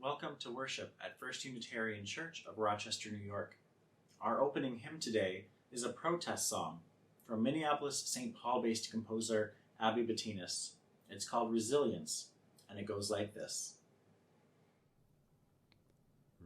Welcome to worship at First Unitarian Church of Rochester, New York. Our opening hymn today is a protest song from Minneapolis-St. Paul-based composer Abby Batinas. It's called Resilience, and it goes like this.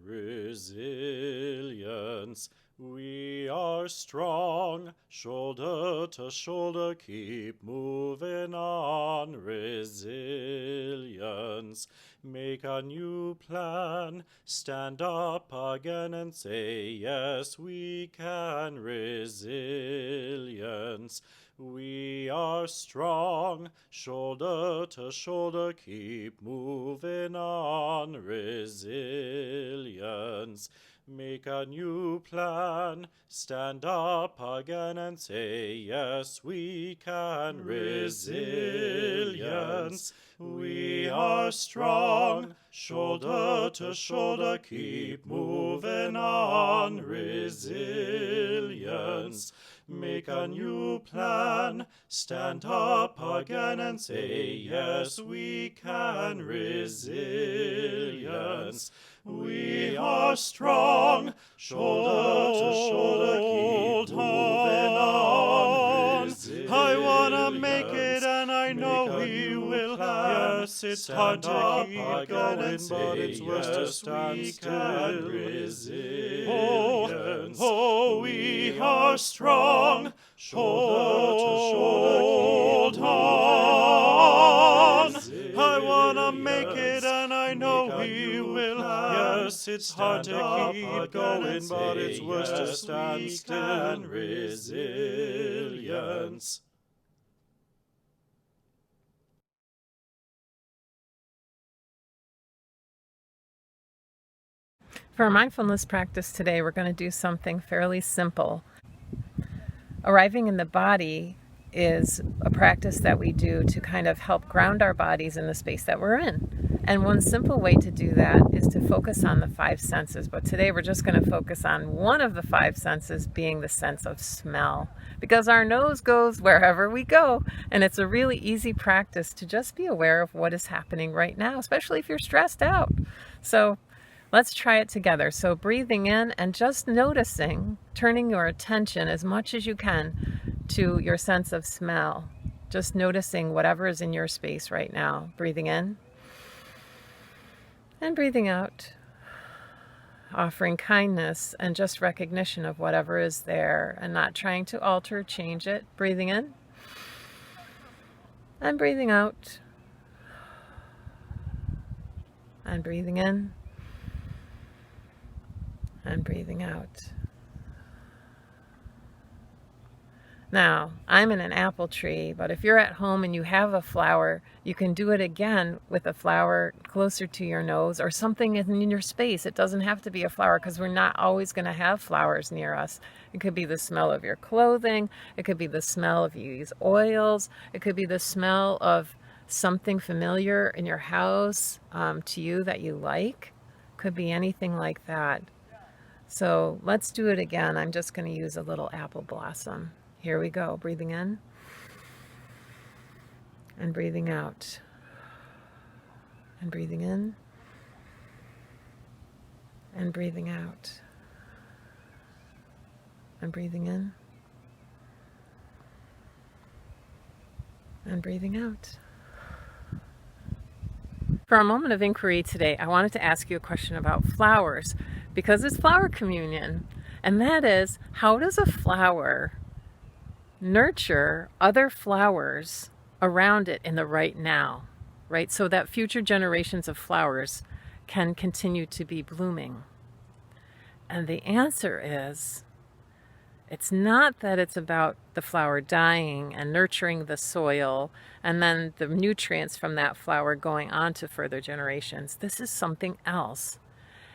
Resilience, we are strong, shoulder to shoulder, keep moving on. Resilience, make a new plan, stand up again and say, yes, we can. Resilience, we are strong, shoulder to shoulder, keep moving on. Resilience, make a new plan, stand up again and say, yes, we can. Resilience, we are strong, shoulder to shoulder, keep moving on. Resilience, make a new plan, stand up again and say, yes, we can. Resilience, we are strong, shoulder to shoulder, keep moving on. I wanna make it and I know we will. Yes, it's hard to keep going, but it's worse to stand still. Resilience, we are strong, shoulder to shoulder, keep on. I wanna make it and I know we will. Yes, it's hard to keep going, but it's worse to stand still. Resilience. For our mindfulness practice today, we're going to do something fairly simple. Arriving in the body is a practice that we do to kind of help ground our bodies in the space that we're in. And one simple way to do that is to focus on the five senses. But today we're just going to focus on one of the five senses, being the sense of smell. Because our nose goes wherever we go. And it's a really easy practice to just be aware of what is happening right now, especially if you're stressed out. So let's try it together. So breathing in and just noticing, turning your attention as much as you can to your sense of smell. Just noticing whatever is in your space right now. Breathing in and breathing out. Offering kindness and just recognition of whatever is there and not trying to alter or change it. Breathing in and breathing out. And breathing in and breathing out. Now, I'm in an apple tree, but if you're at home and you have a flower, you can do it again with a flower closer to your nose or something in your space. It doesn't have to be a flower because we're not always going to have flowers near us. It could be the smell of your clothing. It could be the smell of you use oils. It could be the smell of something familiar in your house to you that you like. Could be anything like that. So let's do it again. I'm just going to use a little apple blossom. Here we go. Breathing in and breathing out. And breathing in and breathing out. And breathing in and breathing out. For a moment of inquiry today, I wanted to ask you a question about flowers because it's flower communion. And that is, how does a flower nurture other flowers around it in the right now, right? So that future generations of flowers can continue to be blooming. And the answer is, it's not that it's about the flower dying and nurturing the soil and then the nutrients from that flower going on to further generations. This is something else.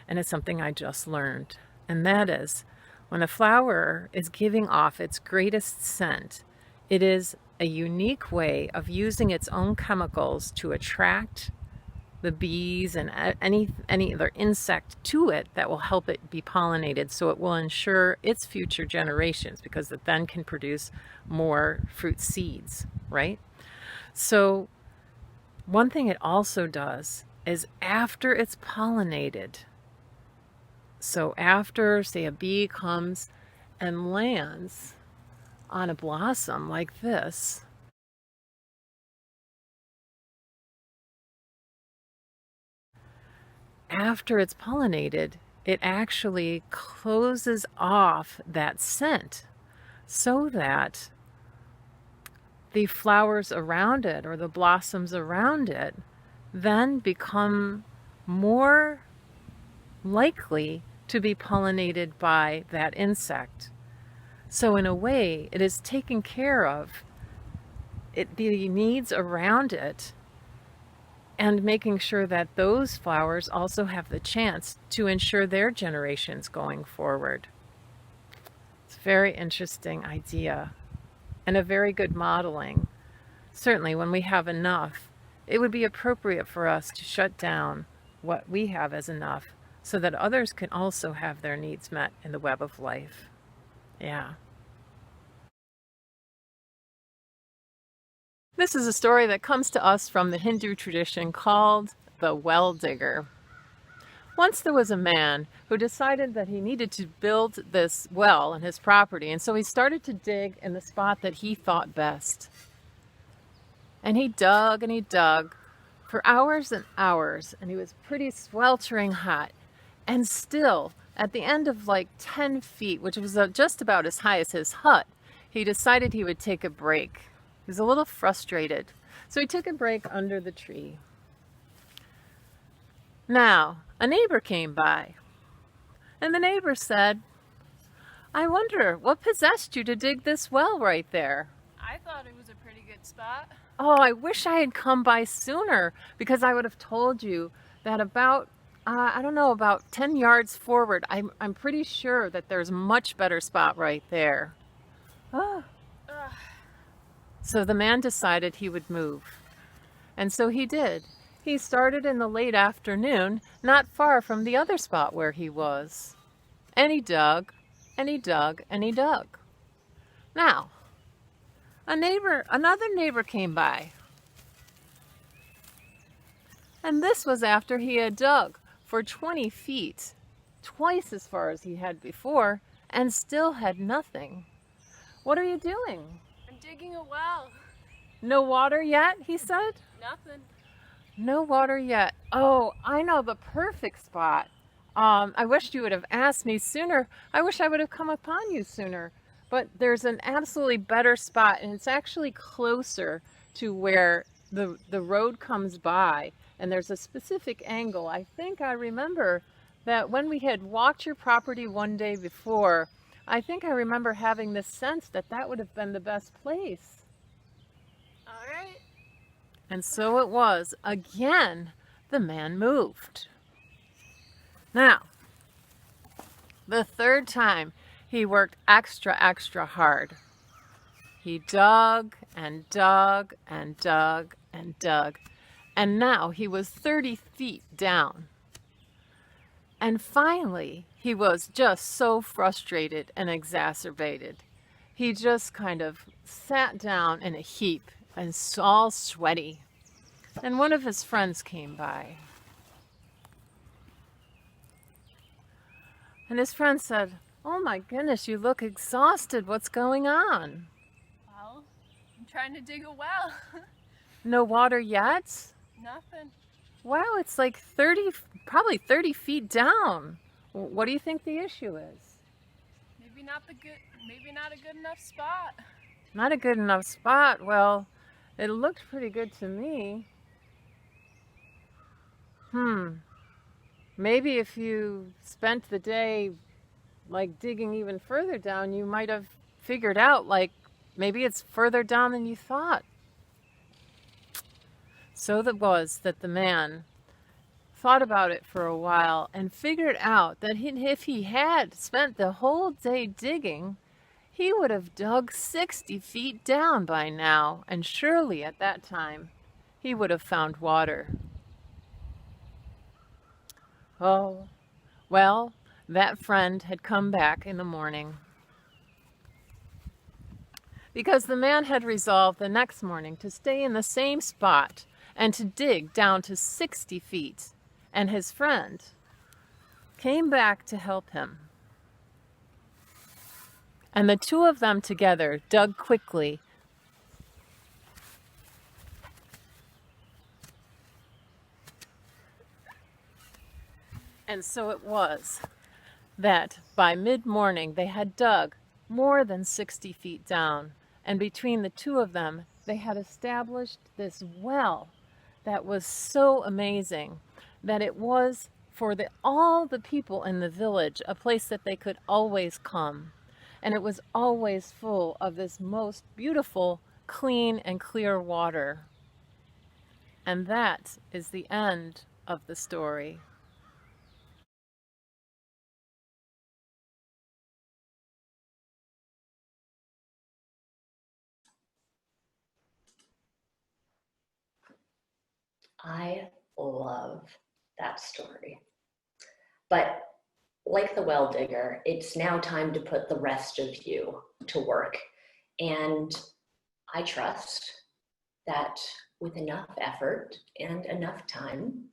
And it's something I just learned. And that is, when a flower is giving off its greatest scent, it is a unique way of using its own chemicals to attract the bees and any other insect to it that will help it be pollinated, so it will ensure its future generations, because it then can produce more fruit seeds, right? So one thing it also does is after it's pollinated. So after, say, a bee comes and lands on a blossom like this, after it's pollinated, it actually closes off that scent so that the flowers around it or the blossoms around it then become more likely to be pollinated by that insect. So in a way, it is taking care of the needs around it and making sure that those flowers also have the chance to ensure their generations going forward. It's a very interesting idea and a very good modeling. Certainly when we have enough, it would be appropriate for us to shut down what we have as enough so that others can also have their needs met in the web of life. Yeah. This is a story that comes to us from the Hindu tradition called the Well Digger. Once there was a man who decided that he needed to build this well on his property, and so he started to dig in the spot that he thought best. And he dug for hours and hours, and he was pretty sweltering hot. And still, at the end of like 10 feet, which was just about as high as his hut, he decided he would take a break. He was a little frustrated, so he took a break under the tree. Now, a neighbor came by, and the neighbor said, "I wonder what possessed you to dig this well right there?" I thought it was a pretty good spot. "Oh, I wish I had come by sooner, because I would have told you that about 10 yards forward, I'm pretty sure that there's a much better spot right there." Oh. So the man decided he would move. And so he did. He started in the late afternoon, not far from the other spot where he was. And he dug, and he dug, and he dug. Now, another neighbor came by. And this was after he had dug for 20 feet, twice as far as he had before, and still had nothing. "What are you doing?" I'm digging a well. "No water yet?" he said. Nothing. "No water yet. Oh, I know the perfect spot. I wish you would have asked me sooner. I wish I would have come upon you sooner. But there's an absolutely better spot, and it's actually closer to where the road comes by, and there's a specific angle. I think I remember that when we had walked your property one day before, I think I remember having this sense that that would have been the best place." All right. And so it was. Again, the man moved. Now, the third time, he worked extra hard. He dug and dug and dug and dug, and now he was 30 feet down. And finally, he was just so frustrated and exacerbated. He just kind of sat down in a heap and all sweaty. And one of his friends came by. And his friend said, "Oh my goodness, you look exhausted. What's going on?" Well, I'm trying to dig a well. "No water yet?" Nothing. "Wow, it's like probably 30 feet down. What do you think the issue is?" Maybe not a good enough spot. "Not a good enough spot? Well, it looked pretty good to me. Maybe if you spent the day like digging even further down, you might have figured out like maybe it's further down than you thought." So it was that the man thought about it for a while and figured out that if he had spent the whole day digging, he would have dug 60 feet down by now, and surely at that time he would have found water. Oh, well, that friend had come back in the morning, because the man had resolved the next morning to stay in the same spot and to dig down to 60 feet. And his friend came back to help him. And the two of them together dug quickly. And so it was that by mid-morning they had dug more than 60 feet down. And between the two of them, they had established this well that was so amazing that it was for all the people in the village a place that they could always come. And it was always full of this most beautiful, clean, and clear water. And that is the end of the story. I love that story. But like the well digger, it's now time to put the rest of you to work. And I trust that with enough effort and enough time,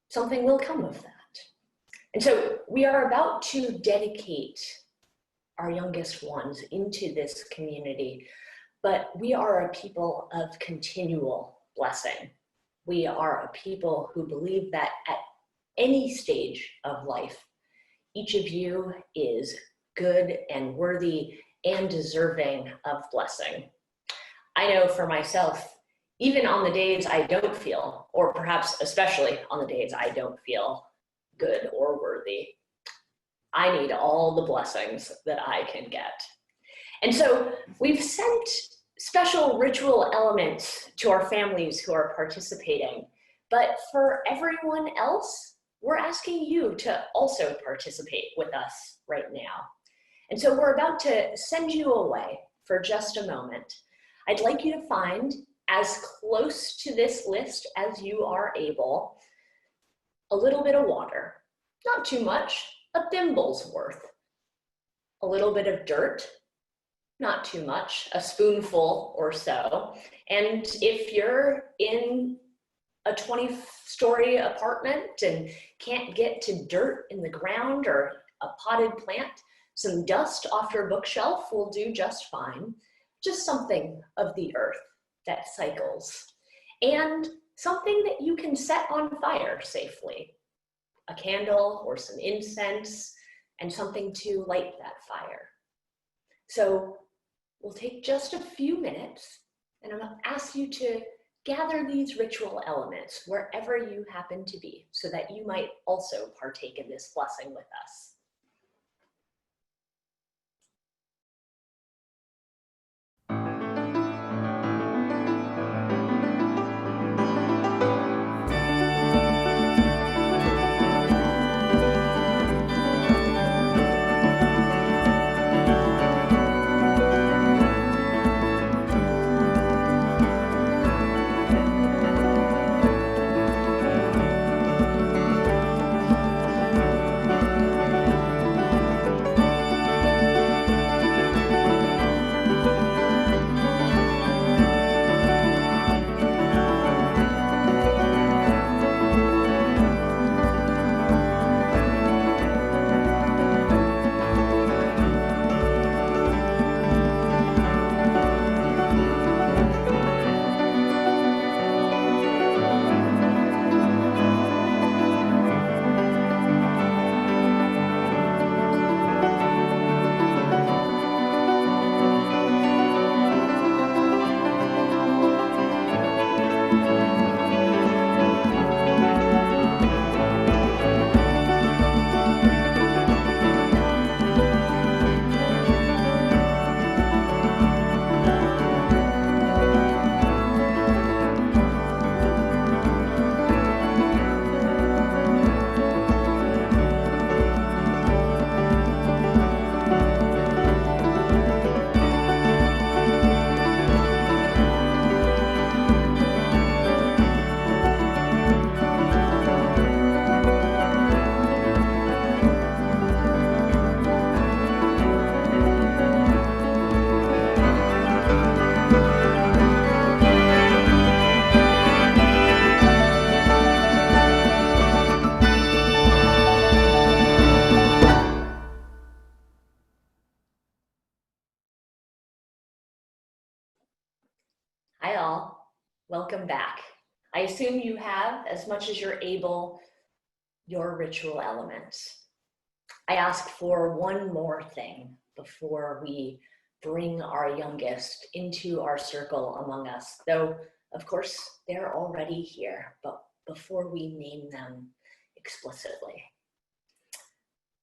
something will come of that. And so we are about to dedicate our youngest ones into this community, but we are a people of continual blessing. We are a people who believe that at any stage of life, each of you is good and worthy and deserving of blessing. I know for myself, even on the days I don't feel, or perhaps especially on the days I don't feel good or worthy, I need all the blessings that I can get. And so we've sent special ritual elements to our families who are participating, but for everyone else, we're asking you to also participate with us right now. And so we're about to send you away for just a moment. I'd like you to find, as close to this list as you are able, a little bit of water, not too much, a thimble's worth, a little bit of dirt, not too much, a spoonful or so. And if you're in a 20-story apartment and can't get to dirt in the ground or a potted plant, some dust off your bookshelf will do just fine. Just something of the earth that cycles. And something that you can set on fire safely. A candle or some incense and something to light that fire. So we'll take just a few minutes and I'm going to ask you to gather these ritual elements wherever you happen to be so that you might also partake in this blessing with us. Hi all, welcome back. I assume you have, as much as you're able, your ritual elements. I ask for one more thing before we bring our youngest into our circle among us, though of course they're already here, but before we name them explicitly.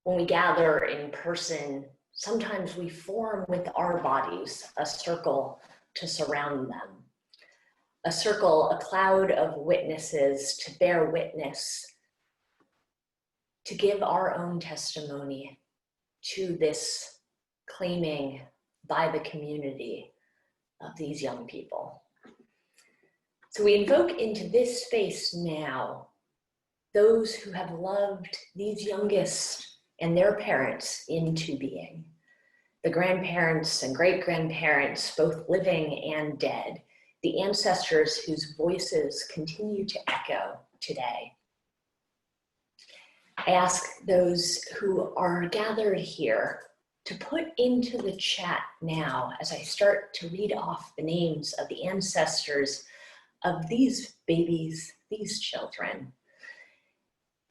When we gather in person, sometimes we form with our bodies a circle to surround them. A circle, a cloud of witnesses to bear witness, to give our own testimony to this claiming by the community of these young people. So we invoke into this space now those who have loved these youngest and their parents into being, the grandparents and great-grandparents, both living and dead, the ancestors whose voices continue to echo today. I ask those who are gathered here to put into the chat now, as I start to read off the names of the ancestors of these babies, these children.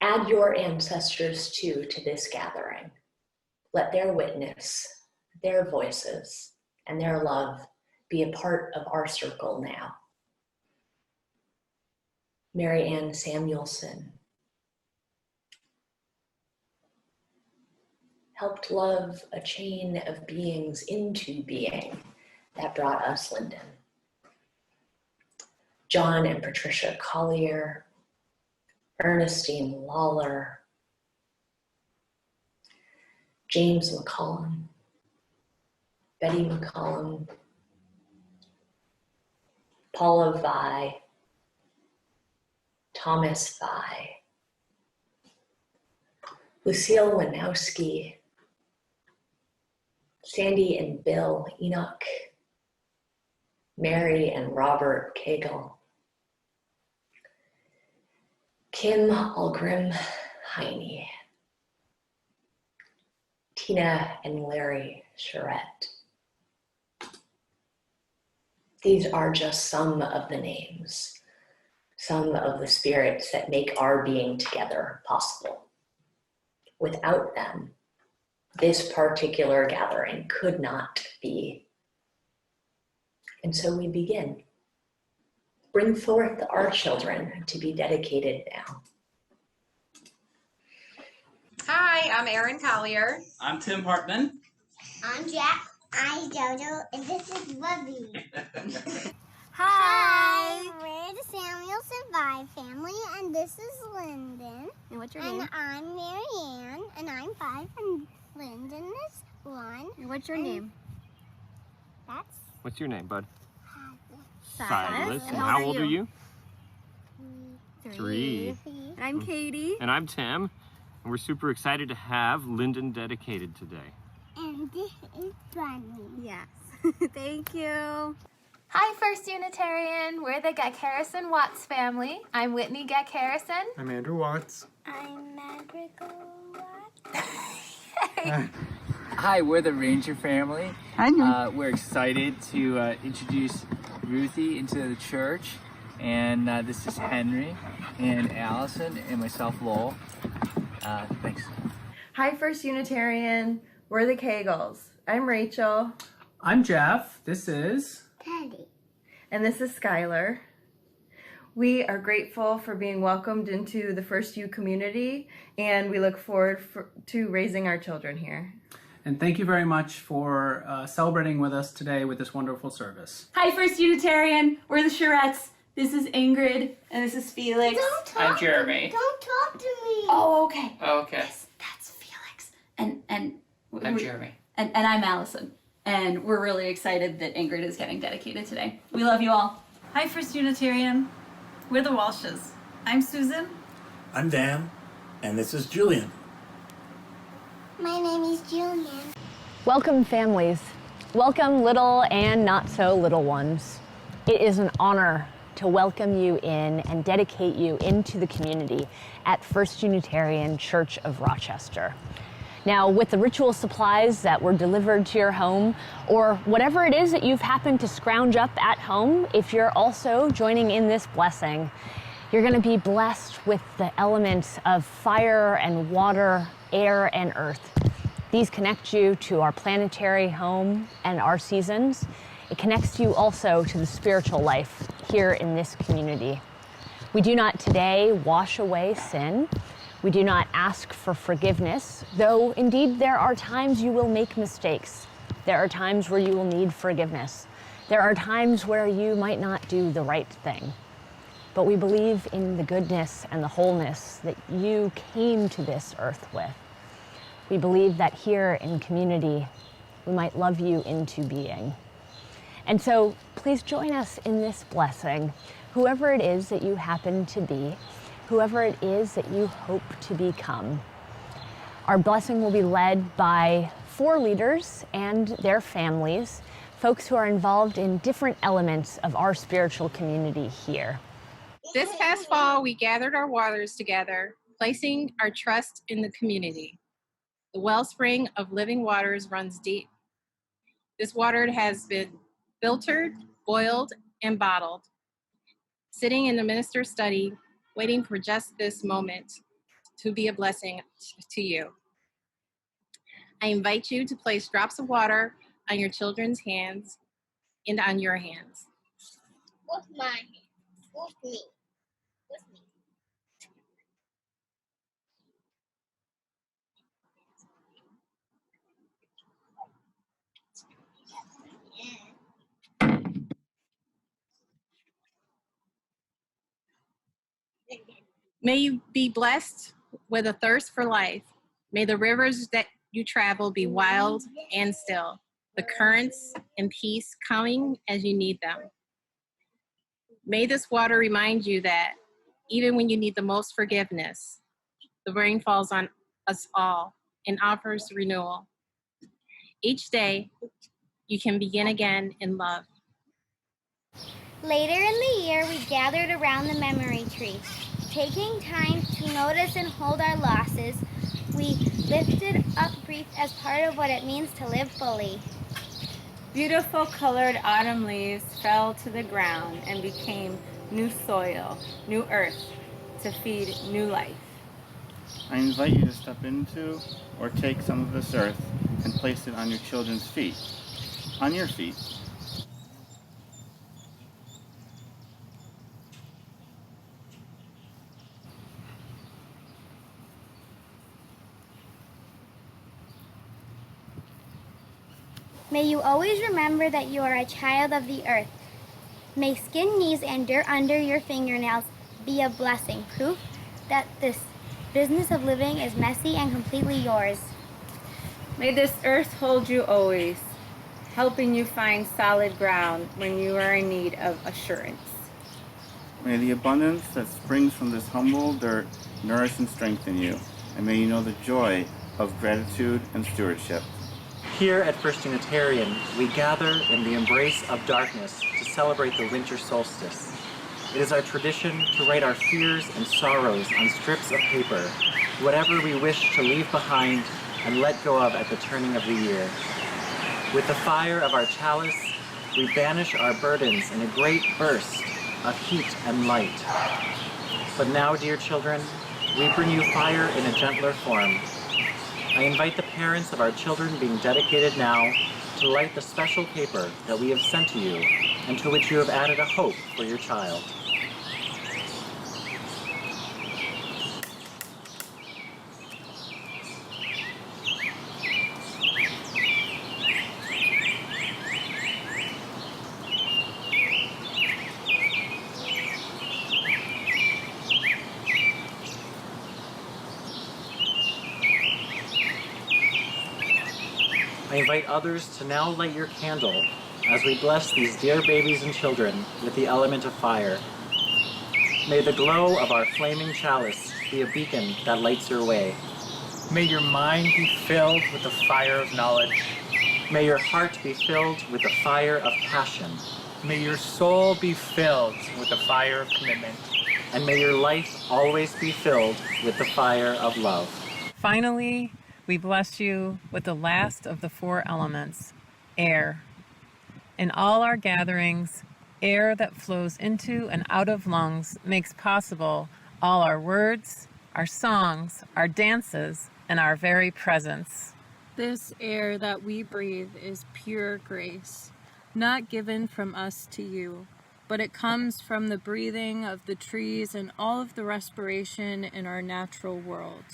Add your ancestors too to this gathering. Let their witness, their voices, and their love be a part of our circle now. Mary Ann Samuelson helped love a chain of beings into being that brought us Linden. John and Patricia Collier, Ernestine Lawler, James McCollum, Betty McCollum, Paula Vi, Thomas Vi, Lucille Winowski, Sandy and Bill Enoch, Mary and Robert Cagle, Kim Algrim Heine, Tina and Larry Charette. These are just some of the names, some of the spirits that make our being together possible. Without them, this particular gathering could not be. And so we begin. Bring forth our children to be dedicated now. Hi, I'm Erin Collier. I'm Tim Hartman. I'm Jack. I'm Jojo, and this is Bubby. Hi. We're the Samuelson Vi family, and this is Linden. And what's your name? And I'm Mary Ann, and I'm 5, and Linden is 1. And what's your name? That's What's your name, bud? Silas. And how old are you? 3. And I'm Katie. And I'm Tim. And we're super excited to have Linden dedicated today. And this is Bunny. Yes. Thank you. Hi, First Unitarian. We're the Geck Harrison Watts family. I'm Whitney Geck Harrison. I'm Andrew Watts. I'm Madrigal Watts. Hi, we're the Ranger family. We're excited to introduce Ruthie into the church. And this is Henry and Allison and myself, Lowell. Thanks. Hi, First Unitarian. We're the Kegels. I'm Rachel. I'm Jeff. This is Teddy. And this is Skylar. We are grateful for being welcomed into the First U community, and we look forward to raising our children here. And thank you very much for celebrating with us today with this wonderful service. Hi, First Unitarian. We're the Charettes. This is Ingrid, and this is Felix. Don't talk. I'm Jeremy. Don't talk to me. Oh, okay. Okay. Yes, that's Felix. And I'm Jeremy. And I'm Allison. And we're really excited that Ingrid is getting dedicated today. We love you all. Hi, First Unitarian. We're the Walshes. I'm Susan. I'm Dan, and this is Julian. My name is Julian. Welcome, families. Welcome, little and not so little ones. It is an honor to welcome you in and dedicate you into the community at First Unitarian Church of Rochester. Now, with the ritual supplies that were delivered to your home, or whatever it is that you've happened to scrounge up at home, if you're also joining in this blessing, you're going to be blessed with the elements of fire and water, air and earth. These connect you to our planetary home and our seasons. It connects you also to the spiritual life here in this community. We do not today wash away sin. We do not ask for forgiveness, though indeed there are times you will make mistakes. There are times where you will need forgiveness. There are times where you might not do the right thing. But we believe in the goodness and the wholeness that you came to this earth with. We believe that here in community, we might love you into being. And so please join us in this blessing, whoever it is that you happen to be, whoever it is that you hope to become. Our blessing will be led by 4 leaders and their families, folks who are involved in different elements of our spiritual community here. This past fall, we gathered our waters together, placing our trust in the community. The wellspring of living waters runs deep. This water has been filtered, boiled, and bottled, sitting in the minister's study, waiting for just this moment to be a blessing to you. I invite you to place drops of water on your children's hands and on your hands. With my hand. With me. With me. May you be blessed with a thirst for life. May the rivers that you travel be wild and still, the currents and peace coming as you need them. May this water remind you that even when you need the most forgiveness, the rain falls on us all and offers renewal. Each day, you can begin again in love. Later in the year, we gathered around the memory tree. Taking time to notice and hold our losses, we lifted up grief as part of what it means to live fully. Beautiful colored autumn leaves fell to the ground and became new soil, new earth to feed new life. I invite you to step into or take some of this earth and place it on your children's feet, on your feet. May you always remember that you are a child of the earth. May skin, knees, and dirt under your fingernails be a blessing, proof that this business of living is messy and completely yours. May this earth hold you always, helping you find solid ground when you are in need of assurance. May the abundance that springs from this humble dirt nourish and strengthen you, and may you know the joy of gratitude and stewardship. Here at First Unitarian, we gather in the embrace of darkness to celebrate the winter solstice. It is our tradition to write our fears and sorrows on strips of paper, whatever we wish to leave behind and let go of at the turning of the year. With the fire of our chalice, we banish our burdens in a great burst of heat and light. But now, dear children, we bring you fire in a gentler form. I invite the parents of our children being dedicated now to light the special paper that we have sent to you and to which you have added a hope for your child. I invite others to now light your candle as we bless these dear babies and children with the element of fire. May the glow of our flaming chalice be a beacon that lights your way. May your mind be filled with the fire of knowledge. May your heart be filled with the fire of passion. May your soul be filled with the fire of commitment. And may your life always be filled with the fire of love. Finally, we bless you with the last of the 4 elements, air. In all our gatherings, air that flows into and out of lungs makes possible all our words, our songs, our dances, and our very presence. This air that we breathe is pure grace, not given from us to you, but it comes from the breathing of the trees and all of the respiration in our natural world.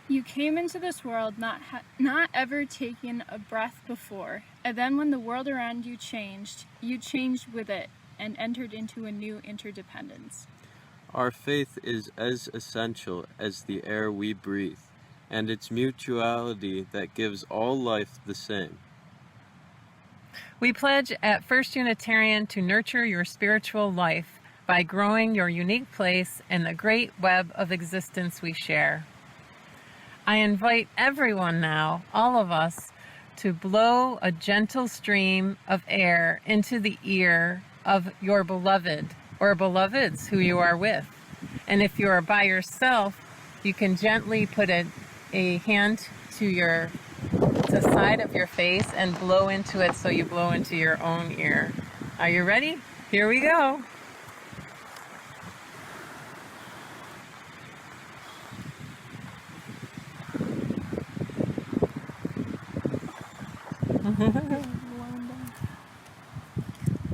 You came into this world not ever taking a breath before, and then when the world around you changed with it and entered into a new interdependence. Our faith is as essential as the air we breathe, and its mutuality that gives all life the same. We pledge at First Unitarian to nurture your spiritual life by growing your unique place in the great web of existence we share. I invite everyone now, all of us, to blow a gentle stream of air into the ear of your beloved or beloveds who you are with. And if you are by yourself, you can gently put a hand to the side of your face and blow into it so you blow into your own ear. Are you ready? Here we go.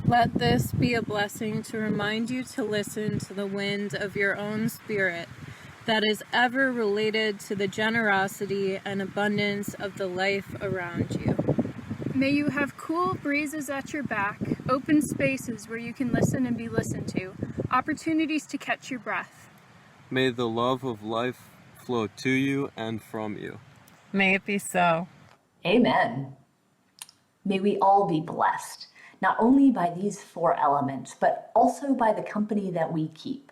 Let this be a blessing to remind you to listen to the wind of your own spirit that is ever related to the generosity and abundance of the life around you. May you have cool breezes at your back, open spaces where you can listen and be listened to, opportunities to catch your breath. May the love of life flow to you and from you. May it be so. Amen. May we all be blessed, not only by these 4 elements, but also by the company that we keep.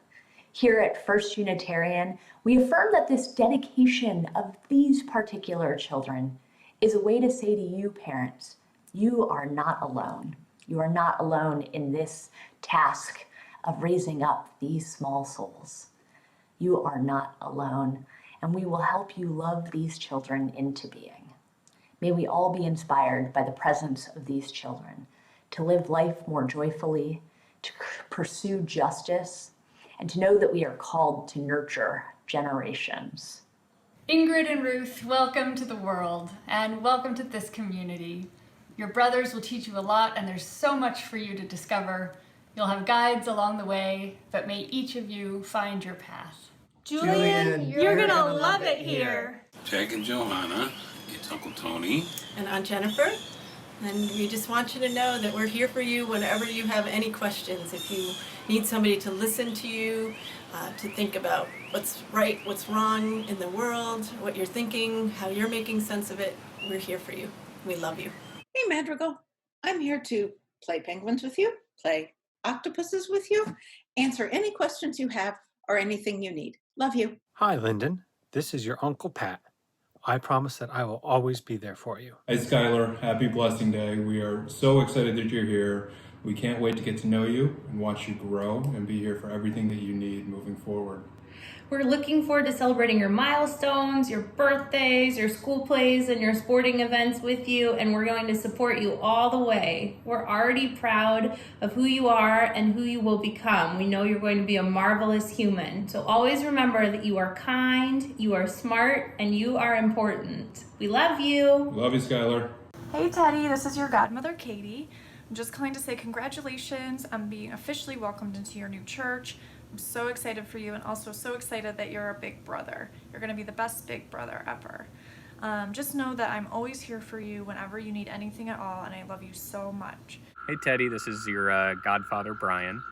Here at First Unitarian, we affirm that this dedication of these particular children is a way to say to you, parents, you are not alone. You are not alone in this task of raising up these small souls. You are not alone, and we will help you love these children into being. May we all be inspired by the presence of these children to live life more joyfully, to pursue justice, and to know that we are called to nurture generations. Ingrid and Ruth, welcome to the world and welcome to this community. Your brothers will teach you a lot and there's so much for you to discover. You'll have guides along the way, but may each of you find your path. Julian, you're gonna love it here. Jack and Johanna, it's Uncle Tony. And Aunt Jennifer. And we just want you to know that we're here for you whenever you have any questions. If you need somebody to listen to you, to think about what's right, what's wrong in the world, what you're thinking, how you're making sense of it, we're here for you. We love you. Hey, Madrigal. I'm here to play penguins with you, play octopuses with you, answer any questions you have or anything you need. Love you. Hi, Lyndon. This is your Uncle Pat. I promise that I will always be there for you. Hey, Skylar. Happy Blessing Day. We are so excited that you're here. We can't wait to get to know you and watch you grow and be here for everything that you need moving forward. We're looking forward to celebrating your milestones, your birthdays, your school plays, and your sporting events with you, and we're going to support you all the way. We're already proud of who you are and who you will become. We know you're going to be a marvelous human. So always remember that you are kind, you are smart, and you are important. We love you. Love you, Skylar. Hey, Teddy. This is your godmother, Katie. I'm just calling to say congratulations on being officially welcomed into your new church. I'm so excited for you and also so excited that you're a big brother. You're going to be the best big brother ever. Just know that I'm always here for you whenever you need anything at all, and I love you so much. Hey Teddy, this is your godfather Brian.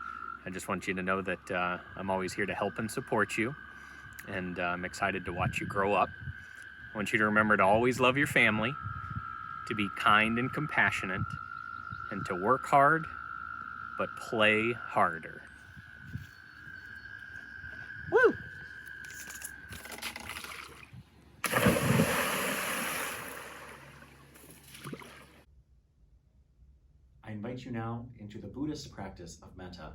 I just want you to know that I'm always here to help and support you, and I'm excited to watch you grow up. I want you to remember to always love your family, to be kind and compassionate, and to work hard, but play harder. Woo! I invite you now into the Buddhist practice of metta,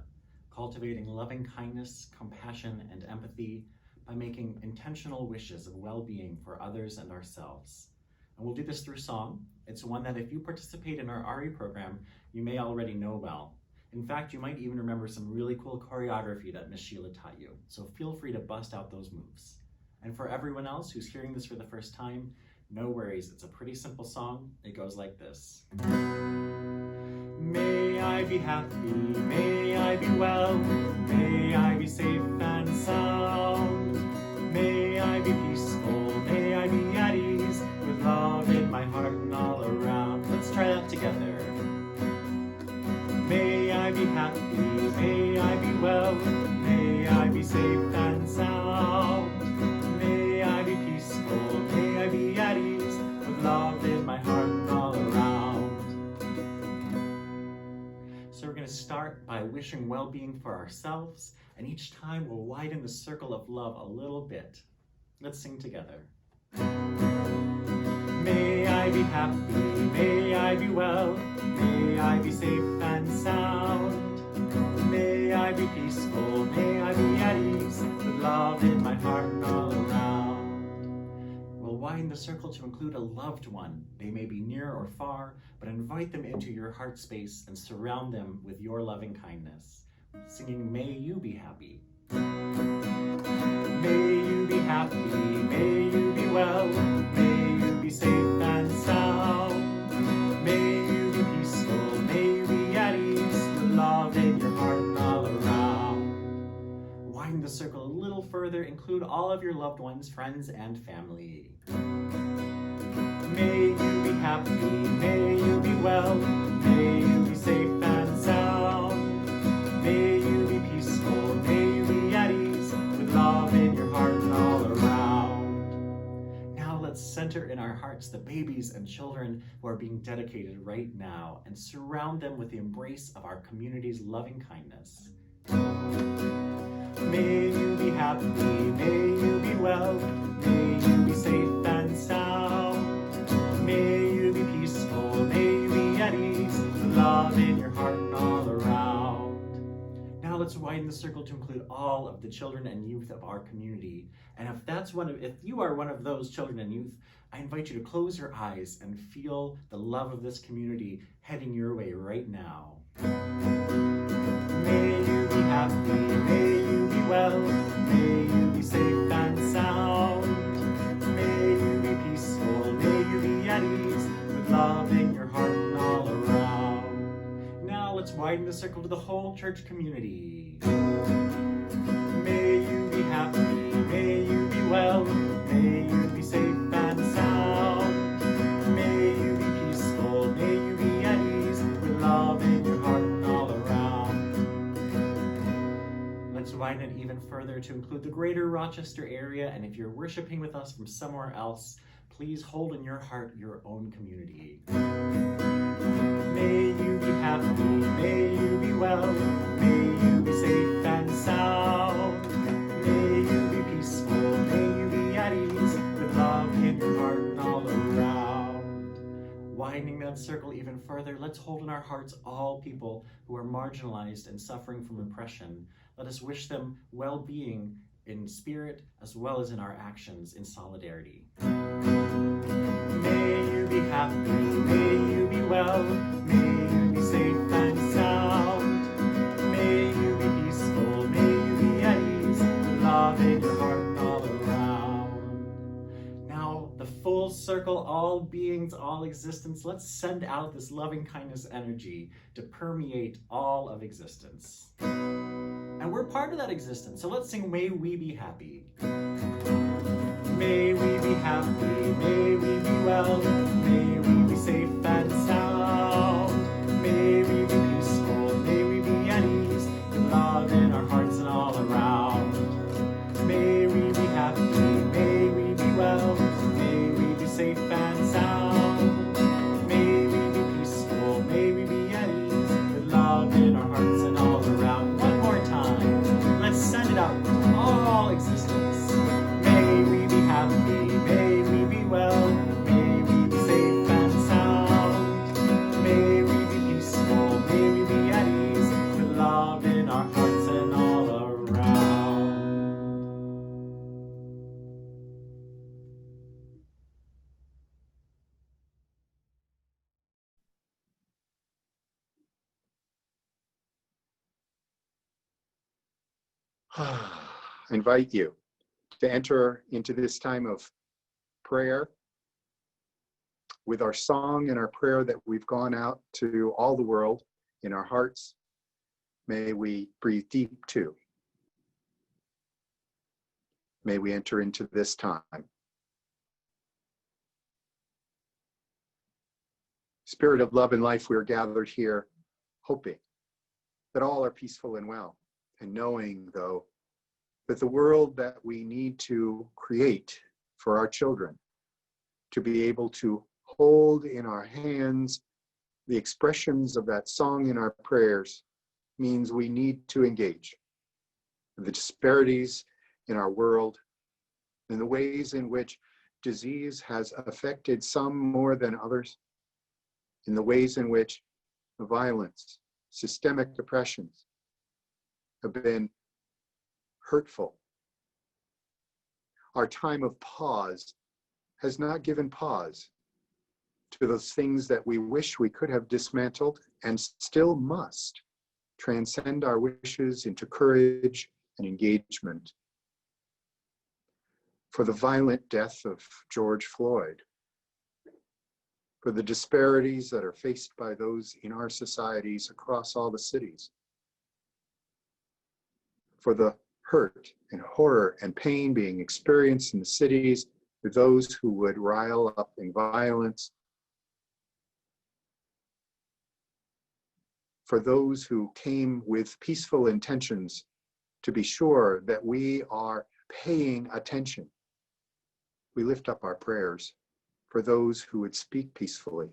cultivating loving kindness, compassion, and empathy by making intentional wishes of well-being for others and ourselves. And we'll do this through song. It's one that if you participate in our RE program, you may already know well. In fact, you might even remember some really cool choreography that Miss Sheila taught you. So feel free to bust out those moves. And for everyone else who's hearing this for the first time, no worries, it's a pretty simple song. It goes like this. May I be happy, may I be well, may I be safe and sound. May I be peaceful, may I be at ease, with love in my heart and all around. Let's try that together. May I be happy, may I be well, may I be safe and sound. May I be peaceful, may I be at ease, with love in my heart and all around. So we're going to start by wishing well-being for ourselves, and each time we'll widen the circle of love a little bit. Let's sing together. May I be happy, may I be well, may I be safe and sound. May I be peaceful, may I be at ease, with love in my heart and all around. We'll widen the circle to include a loved one. They may be near or far, but invite them into your heart space and surround them with your loving kindness. Singing, may you be happy. May you be happy, may you be well, may you be safe and sound. May you be peaceful, may you be at ease, with love in your heart and all around. Widen the circle a little further, include all of your loved ones, friends, and family. May you be happy, may you be well, may you be safe and sound. May you be peaceful, may you be at ease, with love in your heart and all around. Now let's center in our hearts the babies and children who are being dedicated right now and surround them with the embrace of our community's loving kindness. May you be happy, may you be well, may you be safe and sound. May you be peaceful, may you be at ease, with love in your heart and all around. Now let's widen the circle to include all of the children and youth of our community. And if you are one of those children and youth, I invite you to close your eyes and feel the love of this community heading your way right now. May you be happy, may you be well, may you be safe and sound. May you be peaceful, may you be at ease, with love in your heart and all around. Now let's widen the circle to the whole church community. May you be happy, may you be well, may you be safe and sound. May you be peaceful, may you be at ease, with love in your heart and all around. Let's widen it even further to include the greater Rochester area, and if you're worshiping with us from somewhere else, please hold in your heart your own community. May you be happy, may you be well, may you be safe and sound. May you be peaceful, may you be at ease, with love in your heart and all around. Widening that circle even further, let's hold in our hearts all people who are marginalized and suffering from oppression. Let us wish them well-being in spirit as well as in our actions in solidarity. May you be happy, may you be well, may you be safe and sound. May you be peaceful, may you be at ease, with love in your heart and all around. Now, the full circle, all beings, all existence, let's send out this loving kindness energy to permeate all of existence. And we're part of that existence, so let's sing May We Be Happy. May we be happy, may we be well, may we be safe and sound. May we be peaceful, may we be at ease, with love in our hearts and all around. May we be happy, may we be well, may we be safe and sound. May we be peaceful, may we be at ease, with love in our hearts and all around. One more time, let's send it out to all existence. May we be happy, may we be well, may we be safe I invite you to enter into this time of prayer with our song and our prayer that we've gone out to all the world in our hearts. May we breathe deep too. May we enter into this time. Spirit of love and life, we are gathered here hoping that all are peaceful and well, and knowing, though, that the world that we need to create for our children, to be able to hold in our hands the expressions of that song in our prayers, means we need to engage the disparities in our world and the ways in which disease has affected some more than others, in the ways in which violence, systemic oppressions have been hurtful. Our time of pause has not given pause to those things that we wish we could have dismantled and still must transcend our wishes into courage and engagement. For the violent death of George Floyd, for the disparities that are faced by those in our societies across all the cities, for the hurt and horror and pain being experienced in the cities with those who would rile up in violence, for those who came with peaceful intentions to be sure that we are paying attention. We lift up our prayers for those who would speak peacefully.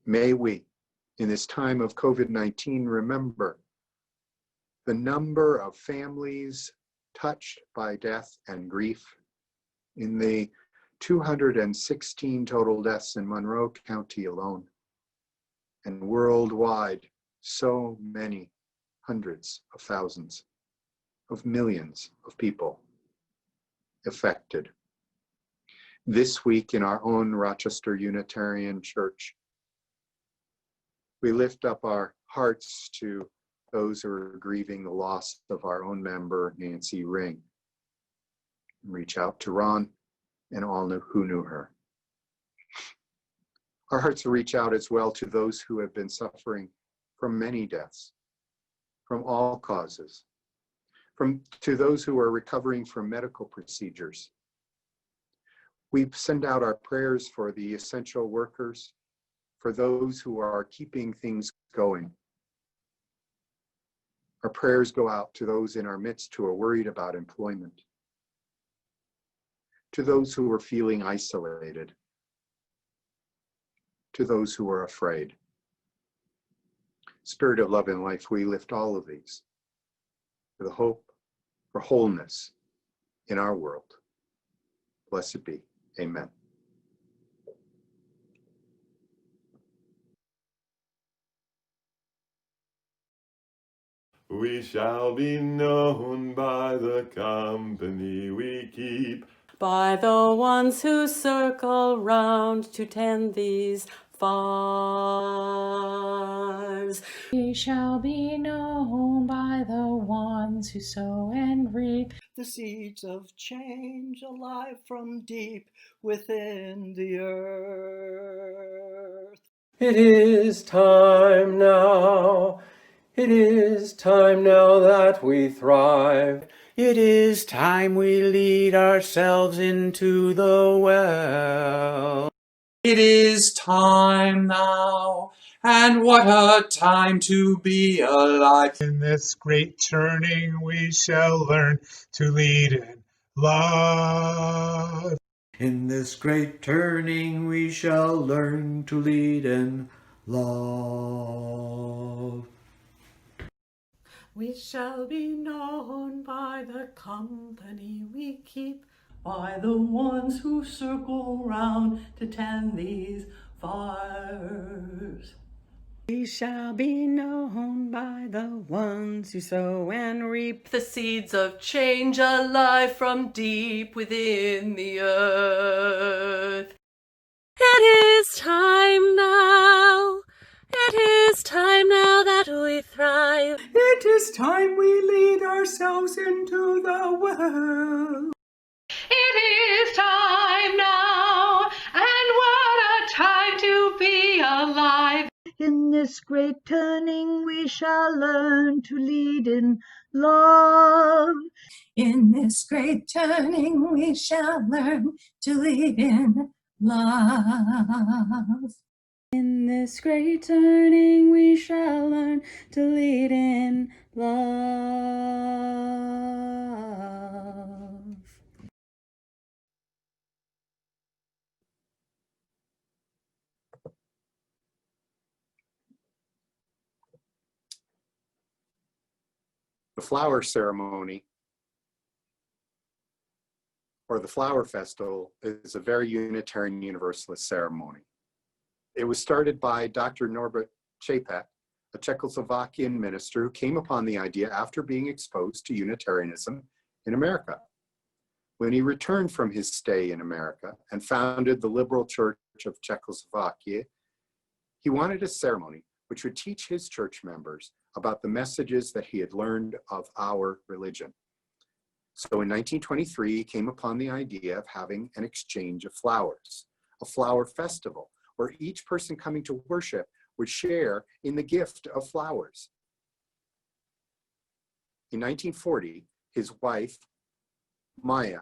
May we, in this time of COVID-19, remember the number of families touched by death and grief. In the 216 total deaths in Monroe County alone, and worldwide, so many hundreds of thousands of millions of people affected. This week in our own Rochester Unitarian Church, we lift up our hearts to those who are grieving the loss of our own member, Nancy Ring. Reach out to Ron and all who knew her. Our hearts reach out as well to those who have been suffering from many deaths, from all causes, to those who are recovering from medical procedures. We send out our prayers for the essential workers, for those who are keeping things going. Our prayers go out to those in our midst who are worried about employment, to those who are feeling isolated, to those who are afraid. Spirit of love and life, we lift all of these for the hope for wholeness in our world. Blessed be. Amen. We shall be known by the company we keep, by the ones who circle round to tend these farms. We shall be known by the ones who sow and reap the seeds of change alive from deep within the earth. It is time now. It is time now that we thrive. It is time we lead ourselves into the well. It is time now, and what a time to be alive. In this great turning we shall learn to lead in love. In this great turning we shall learn to lead in love. We shall be known by the company we keep, by the ones who circle round to tend these fires. We shall be known by the ones who sow and reap the seeds of change alive from deep within the earth. It is time now. It is time now that we thrive. It is time we lead ourselves into the world. It is time now, and what a time to be alive. In this great turning we shall learn to lead in love. In this great turning we shall learn to lead in love. In this great turning we shall learn to lead in love. The flower ceremony, or the flower festival, is a very Unitarian Universalist ceremony. It was started by Dr. Norbert Čapek, a Czechoslovakian minister who came upon the idea after being exposed to Unitarianism in America. When he returned from his stay in America and founded the Liberal Church of Czechoslovakia, he wanted a ceremony which would teach his church members about the messages that he had learned of our religion. So in 1923, he came upon the idea of having an exchange of flowers, a flower festival, where each person coming to worship would share in the gift of flowers. In 1940, his wife, Maya,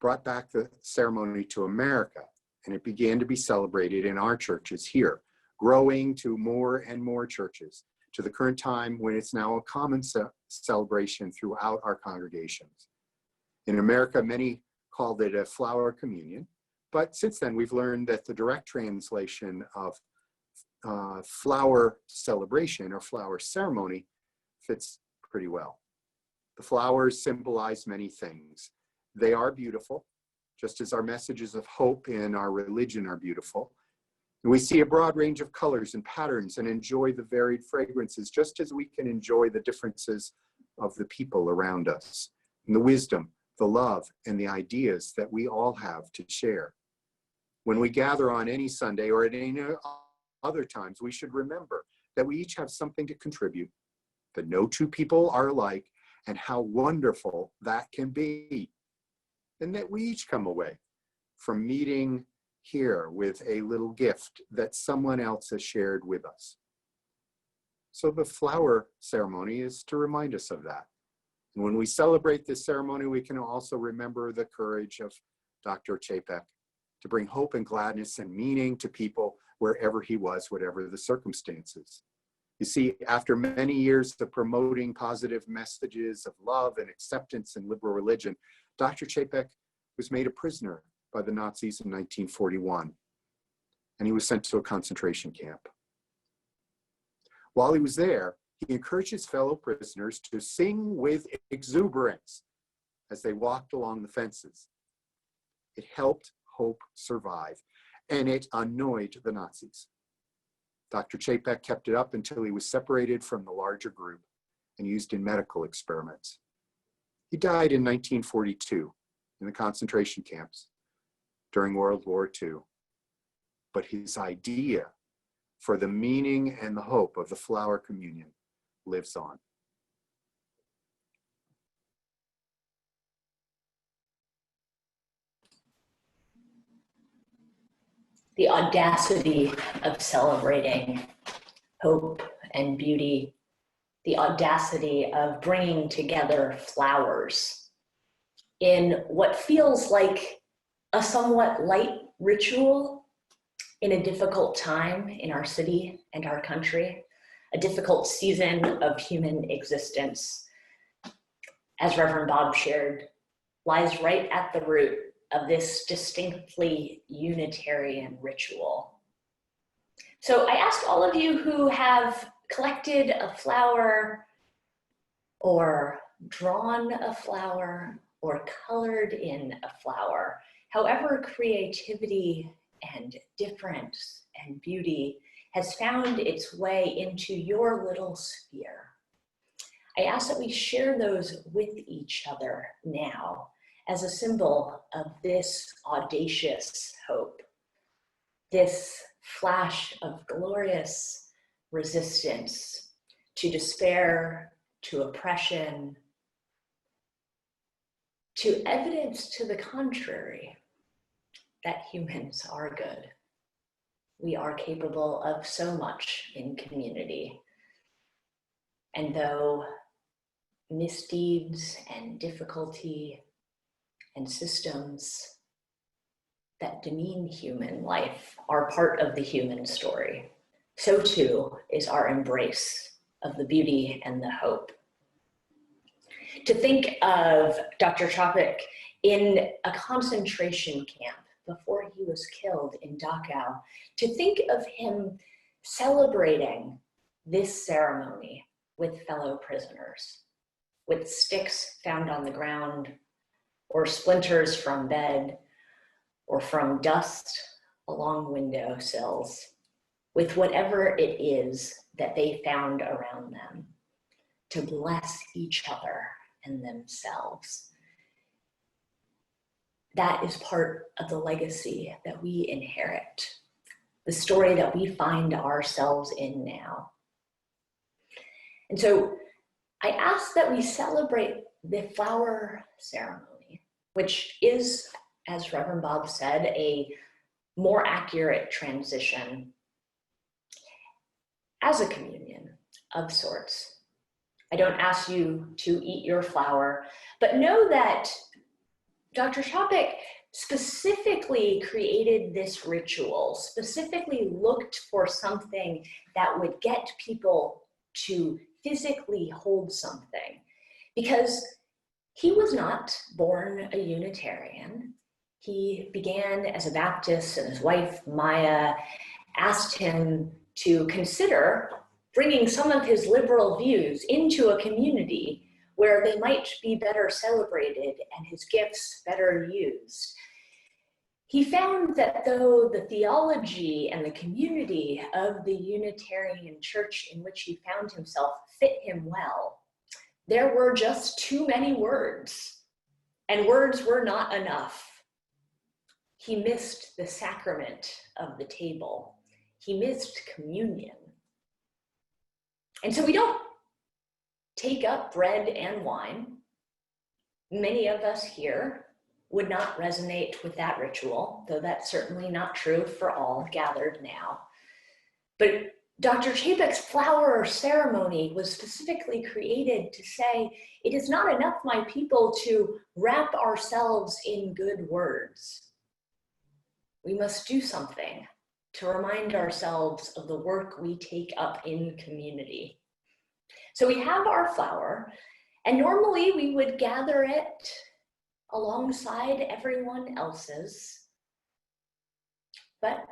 brought back the ceremony to America, and it began to be celebrated in our churches here, growing to more and more churches, to the current time when it's now a common celebration throughout our congregations. In America, many called it a flower communion, but since then we've learned that the direct translation of flower celebration or flower ceremony fits pretty well. The flowers symbolize many things. They are beautiful, just as our messages of hope in our religion are beautiful. And we see a broad range of colors and patterns and enjoy the varied fragrances, just as we can enjoy the differences of the people around us, and the wisdom, the love, and the ideas that we all have to share. When we gather on any Sunday or at any other times, we should remember that we each have something to contribute, that no two people are alike, and how wonderful that can be. And that we each come away from meeting here with a little gift that someone else has shared with us. So the flower ceremony is to remind us of that. And when we celebrate this ceremony, we can also remember the courage of Dr. Čapek to bring hope and gladness and meaning to people wherever he was, whatever the circumstances. You see, after many years of promoting positive messages of love and acceptance in liberal religion, Dr. Čapek was made a prisoner by the Nazis in 1941, and he was sent to a concentration camp. While he was there, he encouraged his fellow prisoners to sing with exuberance as they walked along the fences. It helped hope survive, and it annoyed the Nazis. Dr. Čapek kept it up until he was separated from the larger group and used in medical experiments. He died in 1942 in the concentration camps during World War II. But his idea for the meaning and the hope of the flower communion lives on. The audacity of celebrating hope and beauty, the audacity of bringing together flowers in what feels like a somewhat light ritual in a difficult time in our city and our country, a difficult season of human existence, as Reverend Bob shared, lies right at the root of this distinctly Unitarian ritual. So I asked all of you who have collected a flower or drawn a flower or colored in a flower, however creativity and difference and beauty has found its way into your little sphere. I ask that we share those with each other now as a symbol of this audacious hope, this flash of glorious resistance, to despair, to oppression, to evidence to the contrary, that humans are good. We are capable of so much in community. And though misdeeds and difficulty and systems that demean human life are part of the human story, so too is our embrace of the beauty and the hope. To think of Dr. Chopik in a concentration camp before he was killed in Dachau, to think of him celebrating this ceremony with fellow prisoners, with sticks found on the ground, or splinters from bed, or from dust along windowsills, with whatever it is that they found around them, to bless each other and themselves. That is part of the legacy that we inherit, the story that we find ourselves in now. And so I ask that we celebrate the flower ceremony, which is, as Reverend Bob said, a more accurate transition as a communion of sorts. I don't ask you to eat your flower, but know that Dr. Chopik specifically created this ritual, specifically looked for something that would get people to physically hold something, because he was not born a Unitarian. He began as a Baptist, and his wife, Maya, asked him to consider bringing some of his liberal views into a community where they might be better celebrated and his gifts better used. He found that though the theology and the community of the Unitarian Church in which he found himself fit him well, there were just too many words, and words were not enough. He missed the sacrament of the table. He missed communion. And so we don't take up bread and wine. Many of us here would not resonate with that ritual, though that's certainly not true for all gathered now. But Dr. Chapik's flower ceremony was specifically created to say, it is not enough, my people, to wrap ourselves in good words. We must do something to remind ourselves of the work we take up in community. So we have our flower, and normally we would gather it alongside everyone else's, but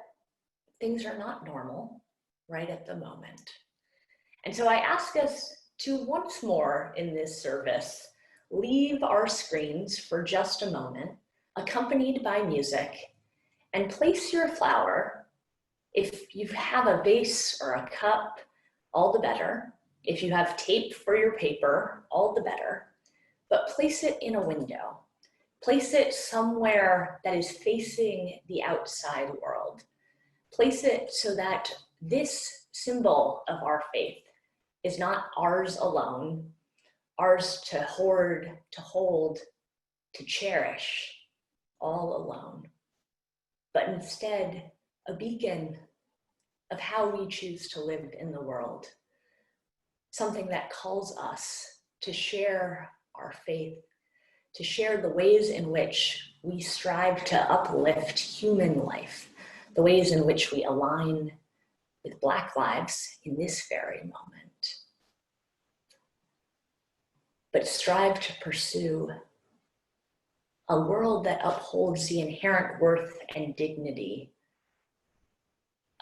things are not normal right at the moment. And so I ask us to once more in this service, leave our screens for just a moment, accompanied by music, and place your flower. If you have a vase or a cup, all the better. If you have tape for your paper, all the better. But place it in a window. Place it somewhere that is facing the outside world. Place it so that this symbol of our faith is not ours alone, ours to hoard, to hold, to cherish, all alone, but instead a beacon of how we choose to live in the world, something that calls us to share our faith, to share the ways in which we strive to uplift human life, the ways in which we align with Black lives in this very moment, but strive to pursue a world that upholds the inherent worth and dignity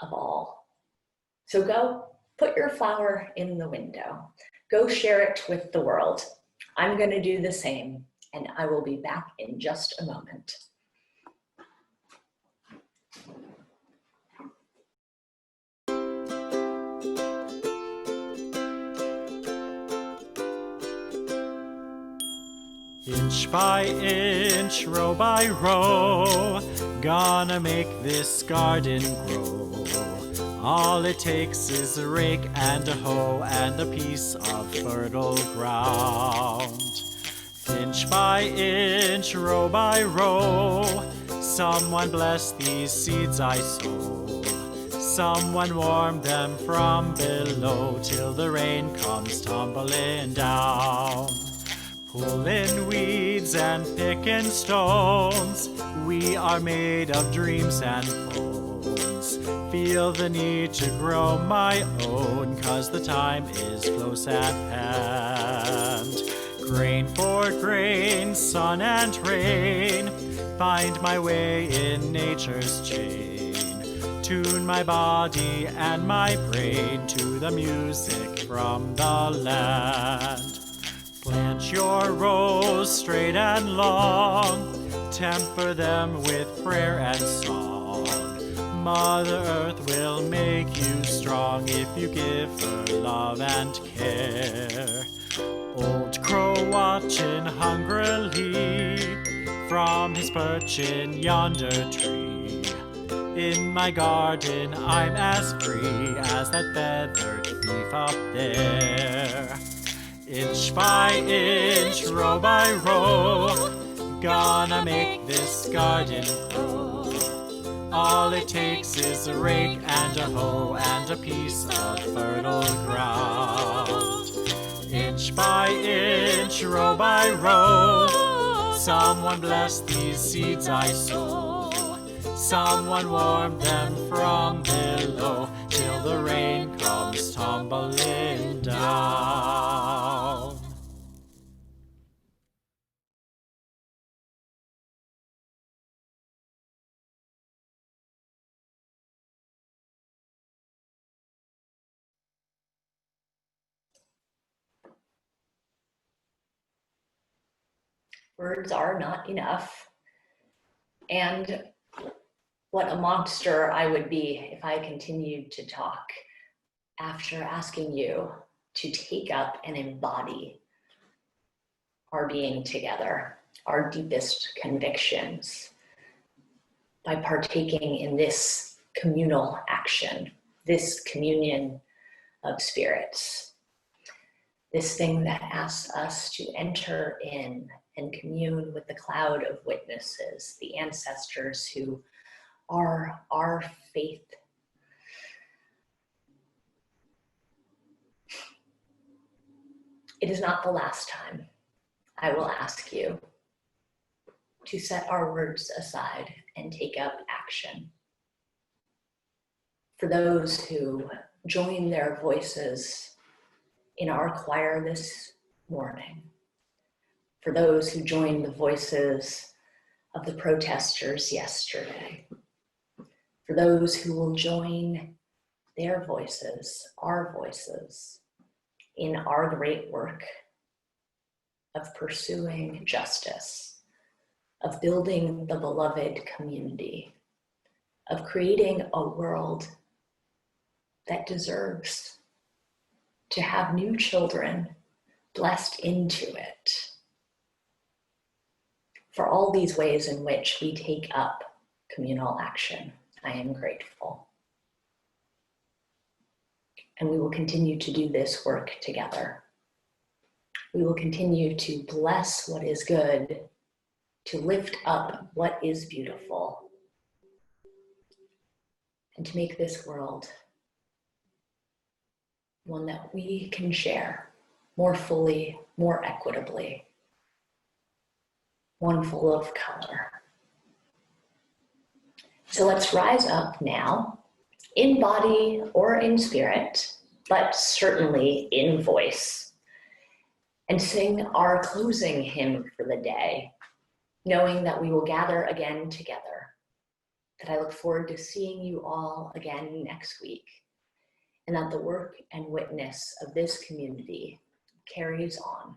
of all. So go put your flower in the window. Go share it with the world. I'm going to do the same, and I will be back in just a moment. Inch by inch, row by row, gonna make this garden grow. All it takes is a rake and a hoe and a piece of fertile ground. Inch by inch, row by row, someone bless these seeds I sow. Someone warm them from below till the rain comes tumbling down. Pulling weeds and picking stones, we are made of dreams and bones. Feel the need to grow my own, 'cause the time is close at hand. Grain for grain, sun and rain, find my way in nature's chain. Tune my body and my brain to the music from the land. Plant your rows straight and long, temper them with prayer and song. Mother Earth will make you strong if you give her love and care. Old crow watching hungrily from his perch in yonder tree. In my garden I'm as free as that feathered thief up there. Inch by inch, row by row, gonna make this garden grow. All it takes is a rake and a hoe and a piece of fertile ground. Inch by inch, row by row, someone bless these seeds I sow. Someone warm them from below till the rain comes tumbling down. Words are not enough. And what a monster I would be if I continued to talk after asking you to take up and embody our being together, our deepest convictions, by partaking in this communal action, this communion of spirits, this thing that asks us to enter in and commune with the cloud of witnesses, the ancestors who are our faith. It is not the last time I will ask you to set our words aside and take up action. For those who join their voices in our choir this morning, for those who joined the voices of the protesters yesterday, for those who will join their voices, our voices, in our great work of pursuing justice, of building the beloved community, of creating a world that deserves to have new children blessed into it. For all these ways in which we take up communal action, I am grateful. And we will continue to do this work together. We will continue to bless what is good, to lift up what is beautiful, and to make this world one that we can share more fully, more equitably, one full of color. So let's rise up now, in body or in spirit, but certainly in voice, and sing our closing hymn for the day, knowing that we will gather again together, that I look forward to seeing you all again next week, and that the work and witness of this community carries on.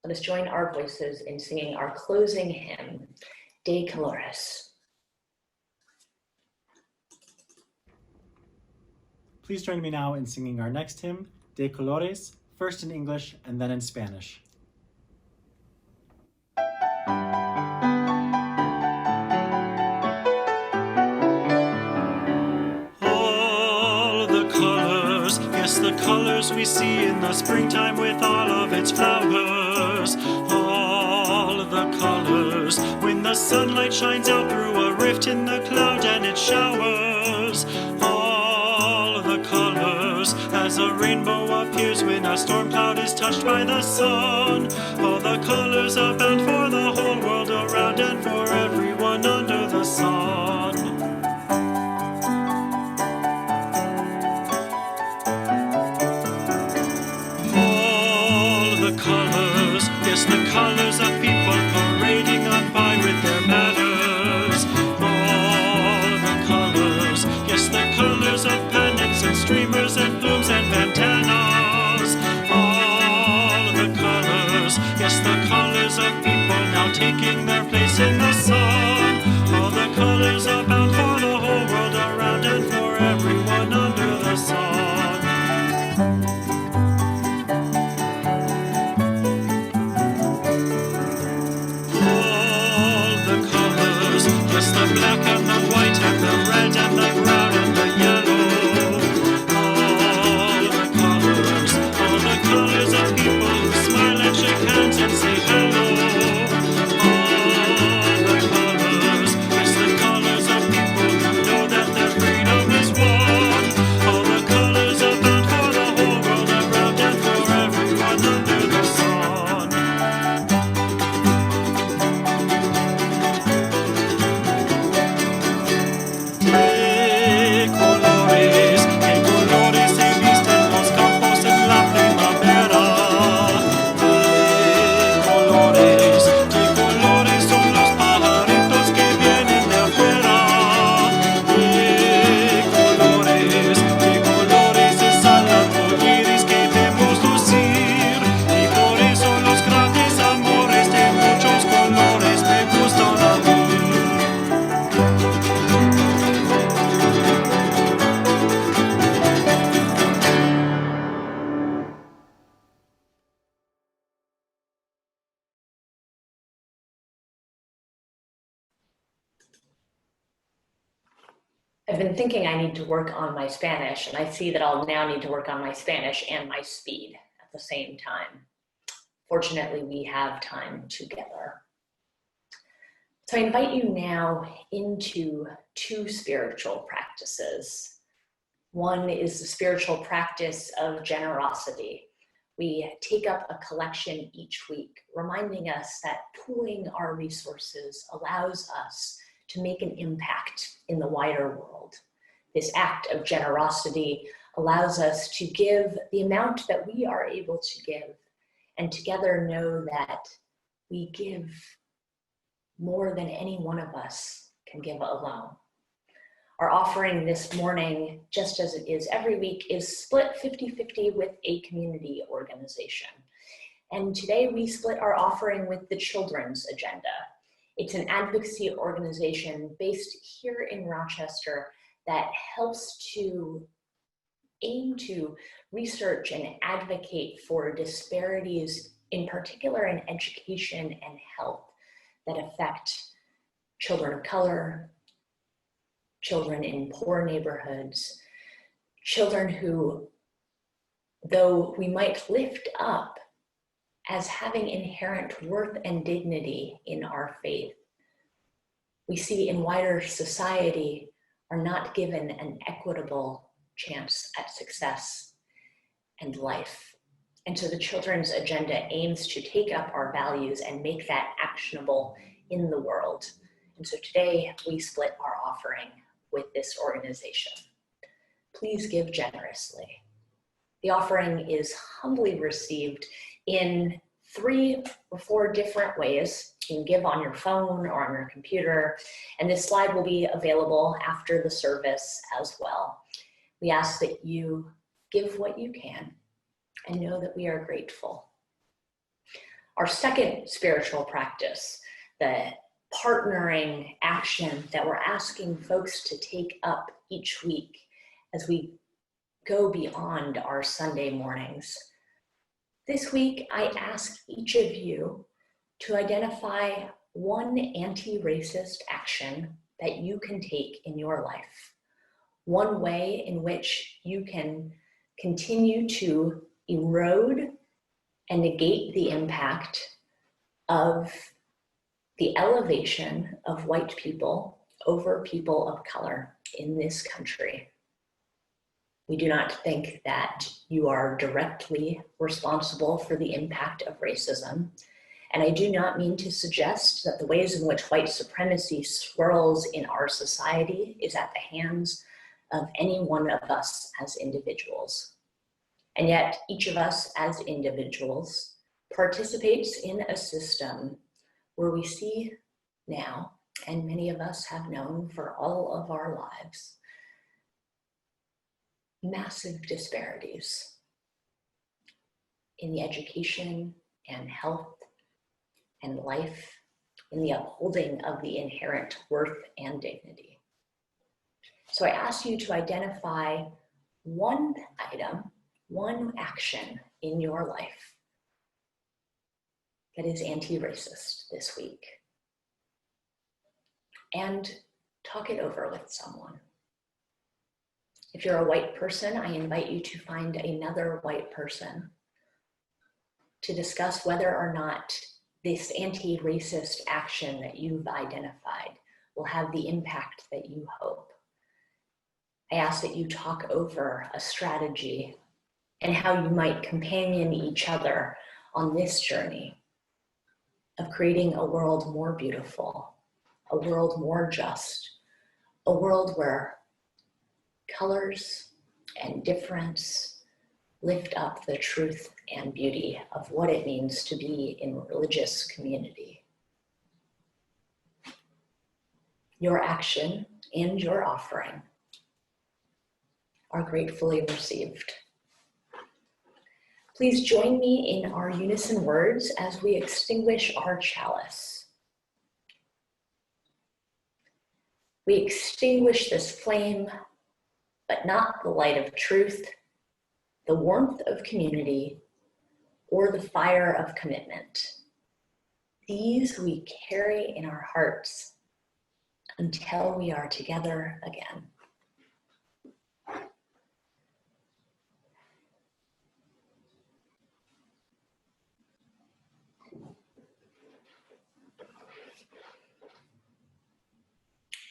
Let us join our voices in singing our closing hymn, De Colores. Please join me now in singing our next hymn, De Colores, first in English and then in Spanish. Oh, the colors we see in the springtime with all of its flowers. All of the colors when the sunlight shines out through a rift in the cloud and it showers. All of the colors as a rainbow appears when a storm cloud is touched by the sun. All the colors abound for the whole world around and for everyone under the sun. All the colors, yes, the colors of people parading on by with their banners. All the colors, yes, the colors of pennants and streamers and plumes and bandanas. All the colors, yes, the colors of people now taking their place in the sun. All the colors abound for the whole world around and for everyone under the sun. Yes, the black and the white and the red and the brown and the yellow. All the colors of people who smile and shake hands and say hello. All the colors, yes, the colors of people who know that their freedom is won. All the colors abound for the whole world around and for everyone under the sun. ¿Qué colores se visten los campos en la primavera? ¿Qué colores son los pajaritos que vienen de afuera? ¿Qué colores es el arco iris que vemos lucir? Y por eso los grandes amores de muchos colores me gustan a mí. I've been thinking I need to work on my Spanish, and I see that I'll now need to work on my Spanish and my speed at the same time. Fortunately, we have time together. So I invite you now into two spiritual practices. One is the spiritual practice of generosity. We take up a collection each week, reminding us that pooling our resources allows us to make an impact in the wider world. This act of generosity allows us to give the amount that we are able to give, and together know that we give more than any one of us can give alone. Our offering this morning, just as it is every week, is split 50-50 with a community organization. And today we split our offering with the Children's Agenda. It's an advocacy organization based here in Rochester that helps to aim to research and advocate for disparities, in particular in education and health, that affect children of color, children in poor neighborhoods, children who, though we might lift up as having inherent worth and dignity in our faith, we see in wider society are not given an equitable chance at success and life. And so the Children's Agenda aims to take up our values and make that actionable in the world. And so today we split our offering with this organization. Please give generously. The offering is humbly received in 3 or 4 different ways. You can give on your phone or on your computer, and this slide will be available after the service as well. We ask that you give what you can and know that we are grateful. Our second spiritual practice, the partnering action that we're asking folks to take up each week as we go beyond our Sunday mornings. This week, I ask each of you to identify one anti-racist action that you can take in your life. One way in which you can continue to erode and negate the impact of the elevation of white people over people of color in this country. We do not think that you are directly responsible for the impact of racism. And I do not mean to suggest that the ways in which white supremacy swirls in our society is at the hands of any one of us as individuals. And yet each of us as individuals participates in a system where we see now, and many of us have known for all of our lives, massive disparities in the education and health and life, in the upholding of the inherent worth and dignity. So I ask you to identify one item, one action in your life that is anti-racist this week, and talk it over with someone. If you're a white person, I invite you to find another white person to discuss whether or not this anti-racist action that you've identified will have the impact that you hope. I ask that you talk over a strategy and how you might companion each other on this journey of creating a world more beautiful, a world more just, a world where colors and difference lift up the truth and beauty of what it means to be in religious community. Your action and your offering are gratefully received. Please join me in our unison words as we extinguish our chalice. We extinguish this flame, but not the light of truth, the warmth of community, or the fire of commitment. These we carry in our hearts until we are together again.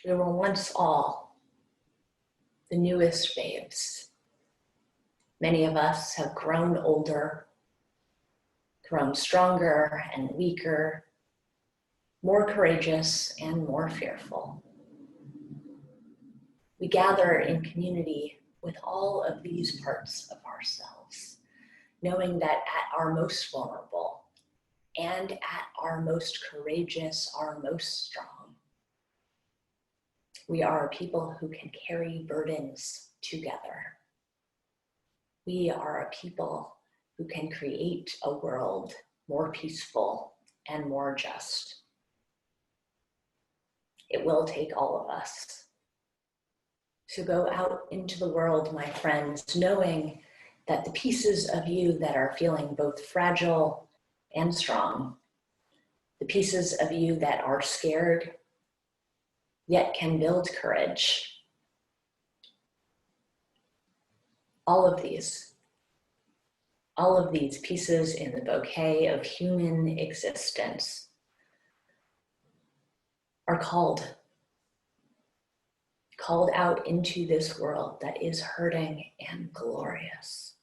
We were once all the newest babes. Many of us have grown older, grown stronger and weaker, more courageous and more fearful. We gather in community with all of these parts of ourselves, knowing that at our most vulnerable and at our most courageous, our most strong, we are people who can carry burdens together. We are a people who can create a world more peaceful and more just. It will take all of us. So go out into the world, my friends, knowing that the pieces of you that are feeling both fragile and strong, the pieces of you that are scared, yet can build courage. All of these pieces in the bouquet of human existence are called out into this world that is hurting and glorious.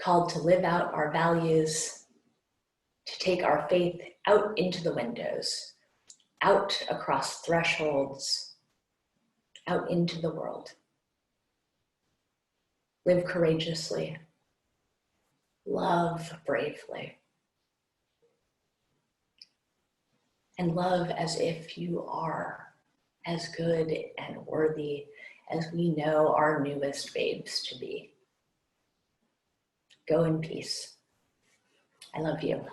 Called to live out our values, to take our faith out into the windows, out across thresholds, out into the world. Live courageously, love bravely, and love as if you are as good and worthy as we know our newest babes to be. Go in peace. I love you.